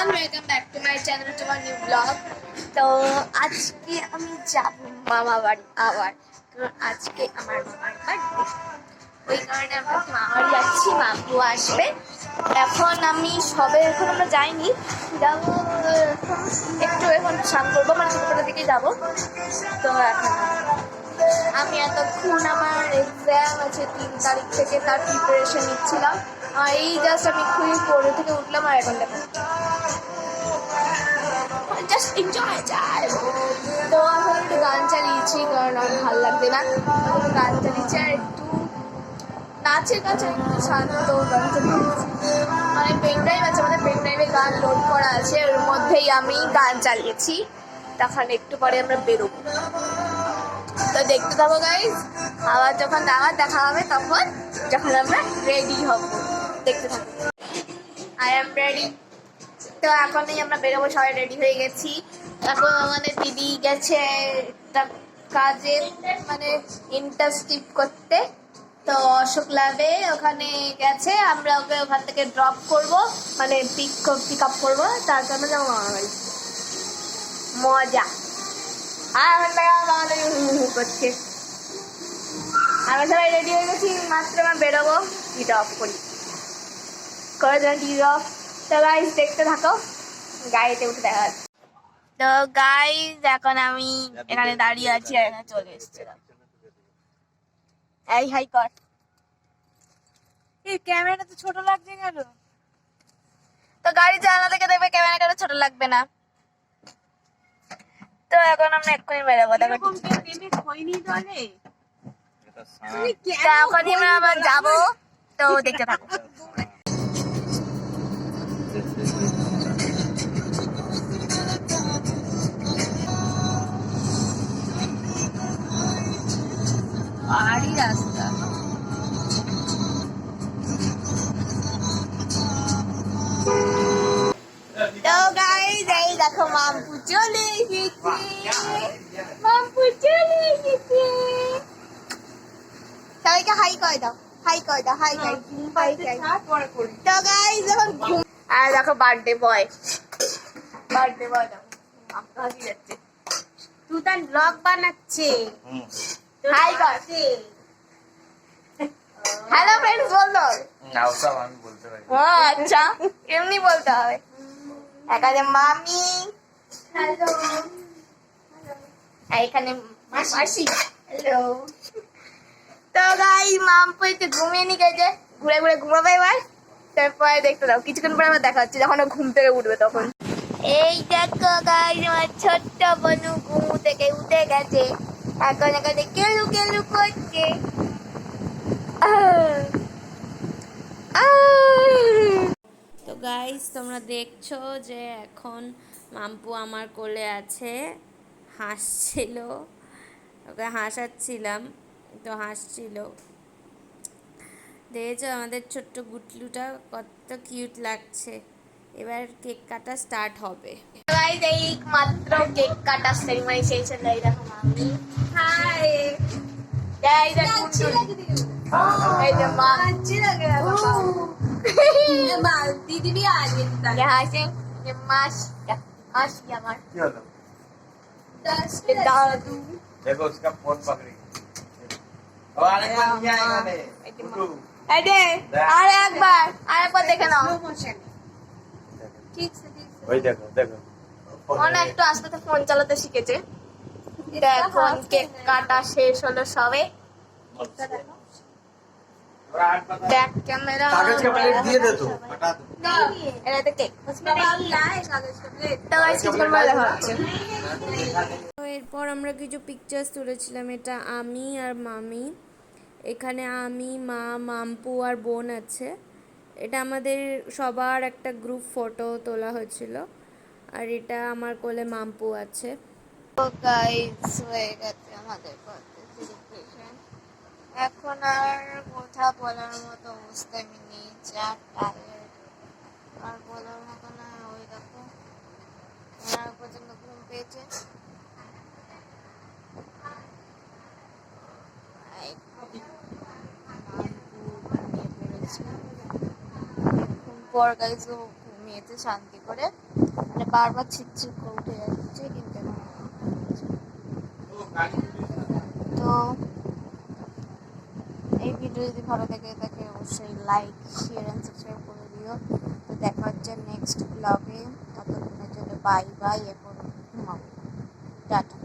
Everyone, welcome back to my channel to my new blog. তো আজকে আমি যাব মামা বাড়ি আবার, কারণ আজকে আমার মামার বার্থডে। ওই কারণে আমরা মামা বাড়ি যাচ্ছি, মামু আসবে। এখন আমি এখন আমরা যাইনি, যাবো একটু এখন স্নান করবো, মানে ছোটবেলার দিকে যাবো। তো এখন আমি এতক্ষণ আমার এক্সাম আছে 3 তারিখ থেকে, তার প্রিপারেশন নিচ্ছিলাম। এই জাস্ট আমি খুবই পড়ে থেকে উঠলাম, আর এখন দেখো জাস্ট এনজয় যায়। তো এখন একটু গান চালিয়েছি, কারণ আমার ভালো লাগবে না, গান চালিয়েছি। আর একটু নাচের কাছে একটু শান্ত গান চালিয়েছি, মানে পেন ড্রাইভ আছে, আমাদের পেন ড্রাইভে গান লোড করা আছে, ওর মধ্যেই আমি গান চালিয়েছি। তখন একটু পরে আমরা বেরোবো, তো দেখতে পাবো গাইজ। আবার যখন দেখা হবে তখন, যখন আমরা রেডি হব, দেখতে থাকবো। I am ready. তো এখনই আমরা বেরোবো, সবাই রেডি হয়ে গেছি। এখন আমাদের দিদি গেছে একটা কাজে, মানে ইন্টার্নশিপ করতে। তো অশোক ল্যাবে ওখানে গেছে, আমরা ওকে ওখান থেকে ড্রপ করব, মানে পিক আপ করবো, তারপর আমরা যাবো মামার বাড়ি। মজা। আর করছে, আমরা সবাই রেডি হয়ে গেছি, মাত্র আমরা বেরোবো। টিভিটা অফ করি, করে দেন টিভি অফ। তো গাইজ দেখতে থাকো, গাড়িতে উঠে দেখা যাচ্ছে। তো গাইজ এখন আমি এখানে দাঁড়িয়ে আছি, আর এখানে চলে এসেছিলাম। এই হাই কর, এই ক্যামেরাটা তো ছোট লাগছে কেন? তো গাড়ি জানলা থেকে দেখবে ক্যামেরা কেন ছোট লাগবে না। তো এখন আমরা এক্ষুনি বেরোবো, দেখো হয়নি দলে ওখানে আমরা আবার যাবো, তো দেখতে থাকো। পাহাড়ি রাস্তা। তো গাইস এই দেখো মাম্পু চলে এসেছে, মাম্পু চলে এসেছে। সবাইকে হাই করে দাও, হাই করে দাও, হাই হাই হাই হাই। তো গাইস এখন আর দেখো বার্থডে বয় দেখো মাম্পু হাসি যাচ্ছে, তুই তার ব্লগ বানাচ্ছে। হাই কর। হ্যালো ফ্রেন্ডস বল দাও। না ওসব আমি বলতে পারি। ও আচ্ছা, এমনি বলতে হবে। এখানে মামি, হ্যালো, এখানে মাসি, হ্যালো। তো গাইস মাম্পু একটু ঘুমিয়ে নি গেছে, ঘুরে ঘুরে ঘুমাবে এবার। তারপরে দেখতে দাও, কিছুক্ষণ পরে আবার দেখা হচ্ছে যখন ও ঘুম থেকে উঠবে তখন। এই দেখো গাইস আমার ছোট্ট বনু ঘুম থেকে উঠে গেছে, এখন এখানে কেলু কেলু করছে। তো গাইস তোমরা দেখছো যে এখন মাম্পু আমার কোলে আছে, হাসছিল, ওকে হাসাচ্ছিলাম, তো হাসছিল। দেখেছো আমাদের ছোট্ট গুটলুটা কত কিউট লাগছে। এবার কেক কাটা স্টার্ট হবে। গাইস এই মাত্র কেক কাটা সেরিমনি শেষ হলো, এই দেখো মামি, হাই, এই দেখো এই যে মা अच्छी लग रहा है बाबा। दीदी भी आ गई थी। यहाँ से ये माश আমার কি হলো? দাদু। দেখো उसका फोन पकड़ी। ও আরেকবার নিয়ে আয় এখানে। গুড্ডু। এই যে আরেকবার দেখে নাও। ठीक से ठीक से। ওই দেখো দেখো। অনেক একটু আস্তে আস্তে ফোন চালাতে শিখেছে। এখন কেক কাটা শেষ হলো সবে। দেখ ক্যামেরা, कागज का प्लेट दिए दे तू हटा दो। এটা তো কেক। उसमें बाबू लाए कागज का प्लेट। তো গাইস কিছুক্ষণ পরে দেখা হচ্ছে। তো এরপর আমরা কিছু পিকচার্স তুলেছিলাম, এটা আমি আর মামি, এখানে আমি, মা, মাম্পু আর বোন আছে। এটা আমাদের সবার একটা গ্রুপ ফটো তোলা হয়েছিল, আর এটা আমার কোলে মাম্পু আছে। তো গাইস হয়ে গেছে আমাদের বার্থডে সেলিব্রেশন। এখন আর কথা বলার মতো অবস্থা আমি নেই, যা টায়ার্ড আর বলার মতো না। ওই দেখো আমার পর্যন্ত ঘুম পেয়েছে। পর গাইস ঘুমিয়ে ঘুমিয়েছে শান্তি করে, মানে বারবার ছিটছিট করে উঠে যাচ্ছে কিন্তু এখন ঘুমিয়েছে। তো এই ভিডিও যদি ভালো লাগে থাকে অবশ্যই লাইক শেয়ার অ্যান্ড সাবস্ক্রাইব করে দিও। তো দেখা হচ্ছে নেক্সট ব্লগে, ততক্ষণের জন্য বাই বাই, এখন ঘুমাবো, টাটা।